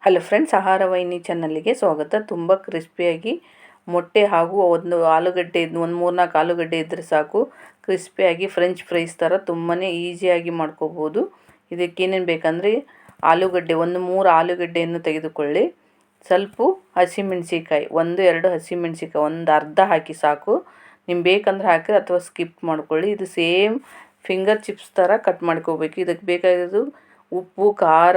Hello friends, ಆಹಾರ ವಾಹಿನಿ ಚಾನಲ್ಗೆ ಸ್ವಾಗತ. ತುಂಬ ಕ್ರಿಸ್ಪಿಯಾಗಿ ಮೊಟ್ಟೆ ಹಾಗೂ ಒಂದು ಆಲೂಗಡ್ಡೆ, ಒಂದು 3-4 ಆಲೂಗಡ್ಡೆ ಇದ್ದರೆ ಸಾಕು, ಕ್ರಿಸ್ಪಿಯಾಗಿ ಫ್ರೆಂಚ್ ಫ್ರೈಸ್ ಥರ ತುಂಬಾ ಈಸಿಯಾಗಿ ಮಾಡ್ಕೋಬೋದು. ಇದಕ್ಕೇನೇನು ಬೇಕಂದರೆ ಆಲೂಗಡ್ಡೆ, 3 ಆಲೂಗಡ್ಡೆಯನ್ನು ತೆಗೆದುಕೊಳ್ಳಿ. ಸ್ವಲ್ಪ ಹಸಿಮೆಣ್ಸಿಕಾಯಿ, 1-2 ಹಸಿಮೆಣ್ಸಿಕಾಯಿ, ಒಂದು ಅರ್ಧ ಹಾಕಿ ಸಾಕು. ನಿಮ್ಗೆ ಬೇಕಂದ್ರೆ ಹಾಕಿ ಅಥವಾ ಸ್ಕಿಪ್ ಮಾಡ್ಕೊಳ್ಳಿ. ಇದು ಸೇಮ್ ಫಿಂಗರ್ ಚಿಪ್ಸ್ ಥರ ಕಟ್ ಮಾಡ್ಕೋಬೇಕು. ಇದಕ್ಕೆ ಬೇಕಾಗಿರೋದು ಉಪ್ಪು, ಖಾರ,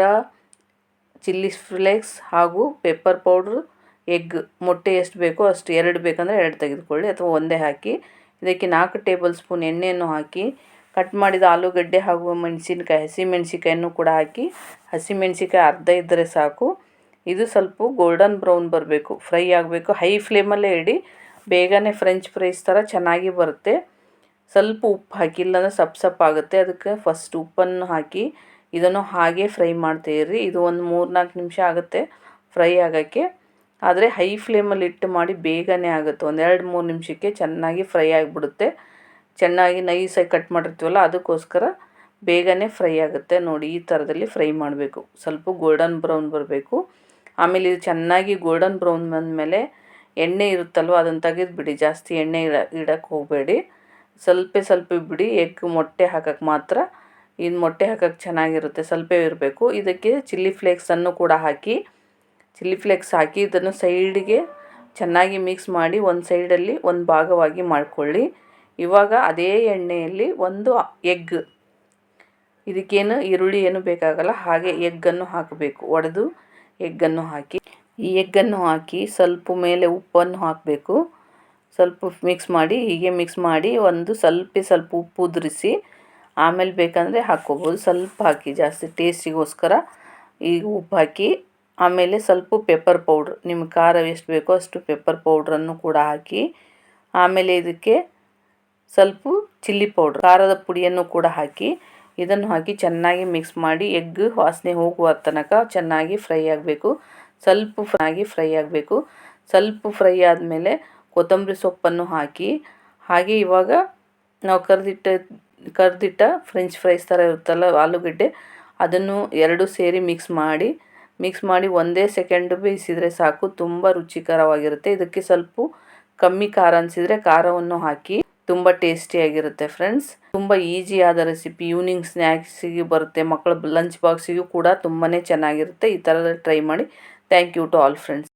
ಚಿಲ್ಲಿ ಫ್ಲೇಕ್ಸ್ ಹಾಗೂ ಪೆಪ್ಪರ್ ಪೌಡ್ರು, ಎಗ್. ಮೊಟ್ಟೆ ಎಷ್ಟು ಬೇಕೋ ಅಷ್ಟು, 2 ಬೇಕಂದರೆ 2 ತೆಗೆದುಕೊಳ್ಳಿ ಅಥವಾ ಒಂದೇ ಹಾಕಿ. ಇದಕ್ಕೆ 4 ಟೇಬಲ್ ಸ್ಪೂನ್ ಎಣ್ಣೆಯನ್ನು ಹಾಕಿ, ಕಟ್ ಮಾಡಿದ ಆಲೂಗಡ್ಡೆ ಹಾಗೂ ಹಸಿಮೆಣ್ಸಿಕಾಯನ್ನು ಕೂಡ ಹಾಕಿ. ಹಸಿಮೆಣ್ಸಿಕಾಯಿ ಅರ್ಧ ಇದ್ದರೆ ಸಾಕು. ಇದು ಸ್ವಲ್ಪ ಗೋಲ್ಡನ್ ಬ್ರೌನ್ ಬರಬೇಕು, ಫ್ರೈ ಆಗಬೇಕು. ಹೈ ಫ್ಲೇಮಲ್ಲೇ ಇಡಿ, ಬೇಗನೆ ಫ್ರೆಂಚ್ ಫ್ರೈಸ್ ಥರ ಚೆನ್ನಾಗಿ ಬರುತ್ತೆ. ಸ್ವಲ್ಪ ಉಪ್ಪು ಹಾಕಿ, ಇಲ್ಲಾಂದರೆ ಸಪ್ಪಾಗುತ್ತೆ. ಅದಕ್ಕೆ ಫಸ್ಟ್ ಉಪ್ಪನ್ನು ಹಾಕಿ ಇದನ್ನು ಹಾಗೆ ಫ್ರೈ ಮಾಡ್ತಾಯಿರ್ರಿ. ಇದು ಒಂದು 3-4 ನಿಮಿಷ ಆಗುತ್ತೆ ಫ್ರೈ ಆಗೋಕ್ಕೆ. ಆದರೆ ಹೈ ಫ್ಲೇಮಲ್ಲಿ ಇಟ್ಟು ಮಾಡಿ, ಬೇಗನೆ ಆಗುತ್ತೆ. 1-2-3 ನಿಮಿಷಕ್ಕೆ ಚೆನ್ನಾಗಿ ಫ್ರೈ ಆಗಿಬಿಡುತ್ತೆ. ಚೆನ್ನಾಗಿ ನೈಸಾಗಿ ಕಟ್ ಮಾಡಿರ್ತೀವಲ್ಲ, ಅದಕ್ಕೋಸ್ಕರ ಬೇಗನೆ ಫ್ರೈ ಆಗುತ್ತೆ. ನೋಡಿ, ಈ ಥರದಲ್ಲಿ ಫ್ರೈ ಮಾಡಬೇಕು. ಸ್ವಲ್ಪ ಗೋಲ್ಡನ್ ಬ್ರೌನ್ ಬರಬೇಕು. ಆಮೇಲೆ ಇದು ಚೆನ್ನಾಗಿ ಗೋಲ್ಡನ್ ಬ್ರೌನ್ ಬಂದಮೇಲೆ ಎಣ್ಣೆ ಇರುತ್ತಲ್ವ, ಅದನ್ನು ತೆಗೆದುಬಿಡಿ. ಜಾಸ್ತಿ ಎಣ್ಣೆ ಇಡಕ್ಕೆ ಹೋಗಬೇಡಿ, ಸ್ವಲ್ಪ ಬಿಡಿ. ಎಗ್ ಮೊಟ್ಟೆ ಹಾಕೋಕ್ಕೆ ಮಾತ್ರ, ಇನ್ನು ಮೊಟ್ಟೆ ಹಾಕೋಕ್ಕೆ ಚೆನ್ನಾಗಿರುತ್ತೆ, ಸ್ವಲ್ಪ ಇರಬೇಕು. ಇದಕ್ಕೆ ಚಿಲ್ಲಿ ಫ್ಲೇಕ್ಸನ್ನು ಕೂಡ ಹಾಕಿ. ಚಿಲ್ಲಿ ಫ್ಲೇಕ್ಸ್ ಹಾಕಿ ಇದನ್ನು ಸೈಡಿಗೆ ಚೆನ್ನಾಗಿ ಮಿಕ್ಸ್ ಮಾಡಿ, ಒಂದು ಸೈಡಲ್ಲಿ ಒಂದು ಭಾಗವಾಗಿ ಮಾಡಿಕೊಳ್ಳಿ. ಇವಾಗ ಅದೇ ಎಣ್ಣೆಯಲ್ಲಿ ಒಂದು ಎಗ್, ಇದಕ್ಕೇನು ಈರುಳ್ಳಿ ಏನು ಬೇಕಾಗಲ್ಲ, ಹಾಗೆ ಎಗ್ಗನ್ನು ಹಾಕಬೇಕು. ಒಡೆದು ಎಗ್ಗನ್ನು ಹಾಕಿ, ಈ ಎಗ್ಗನ್ನು ಹಾಕಿ ಸ್ವಲ್ಪ ಮೇಲೆ ಉಪ್ಪನ್ನು ಹಾಕಬೇಕು. ಸ್ವಲ್ಪ ಮಿಕ್ಸ್ ಮಾಡಿ, ಹೀಗೆ ಮಿಕ್ಸ್ ಮಾಡಿ ಒಂದು ಸ್ವಲ್ಪ ಉಪ್ಪು ಉದುರಿಸಿ, ಆಮೇಲೆ ಬೇಕಂದರೆ ಹಾಕ್ಕೋಬೋದು. ಸ್ವಲ್ಪ ಹಾಕಿ, ಜಾಸ್ತಿ ಟೇಸ್ಟಿಗೋಸ್ಕರ ಈಗ ಉಪ್ಪು ಹಾಕಿ. ಆಮೇಲೆ ಸ್ವಲ್ಪ ಪೆಪ್ಪರ್ ಪೌಡ್ರ್, ನಿಮ್ಗೆ ಖಾರ ಎಷ್ಟು ಬೇಕೋ ಅಷ್ಟು ಪೆಪ್ಪರ್ ಪೌಡ್ರನ್ನು ಕೂಡ ಹಾಕಿ. ಆಮೇಲೆ ಇದಕ್ಕೆ ಸ್ವಲ್ಪ ಚಿಲ್ಲಿ ಪೌಡ್ರ್, ಖಾರದ ಪುಡಿಯನ್ನು ಕೂಡ ಹಾಕಿ. ಇದನ್ನು ಹಾಕಿ ಚೆನ್ನಾಗಿ ಮಿಕ್ಸ್ ಮಾಡಿ, ಎಗ್ ವಾಸನೆ ಹೋಗುವ ತನಕ ಚೆನ್ನಾಗಿ ಫ್ರೈ ಆಗಬೇಕು. ಫ್ರೈ ಆಗಬೇಕು. ಸ್ವಲ್ಪ ಫ್ರೈ ಆದಮೇಲೆ ಕೊತ್ತಂಬರಿ ಸೊಪ್ಪನ್ನು ಹಾಕಿ. ಹಾಗೆ ಇವಾಗ ನಾವು ಕರೆದಿಟ್ಟ ಫ್ರೆಂಚ್ ಫ್ರೈಸ್ ಥರ ಇರುತ್ತಲ್ಲ ಆಲೂಗಡ್ಡೆ, ಅದನ್ನು 2 ಸೇರಿ ಮಿಕ್ಸ್ ಮಾಡಿ 1 ಸೆಕೆಂಡ್ ಬೇಯಿಸಿದರೆ ಸಾಕು. ತುಂಬ ರುಚಿಕರವಾಗಿರುತ್ತೆ. ಇದಕ್ಕೆ ಸ್ವಲ್ಪ ಕಮ್ಮಿ ಖಾರ ಅನಿಸಿದರೆ ಖಾರವನ್ನು ಹಾಕಿ. ತುಂಬ ಟೇಸ್ಟಿಯಾಗಿರುತ್ತೆ ಫ್ರೆಂಡ್ಸ್. ತುಂಬ ಈಸಿಯಾದ ರೆಸಿಪಿ. ಈವ್ನಿಂಗ್ ಸ್ನ್ಯಾಕ್ಸಿಗೆ ಬರುತ್ತೆ, ಮಕ್ಕಳ ಲಂಚ್ ಬಾಕ್ಸಿಗೂ ಕೂಡ ತುಂಬಾ ಚೆನ್ನಾಗಿರುತ್ತೆ. ಈ ಥರದಲ್ಲಿ ಟ್ರೈ ಮಾಡಿ. Thank you to all friends.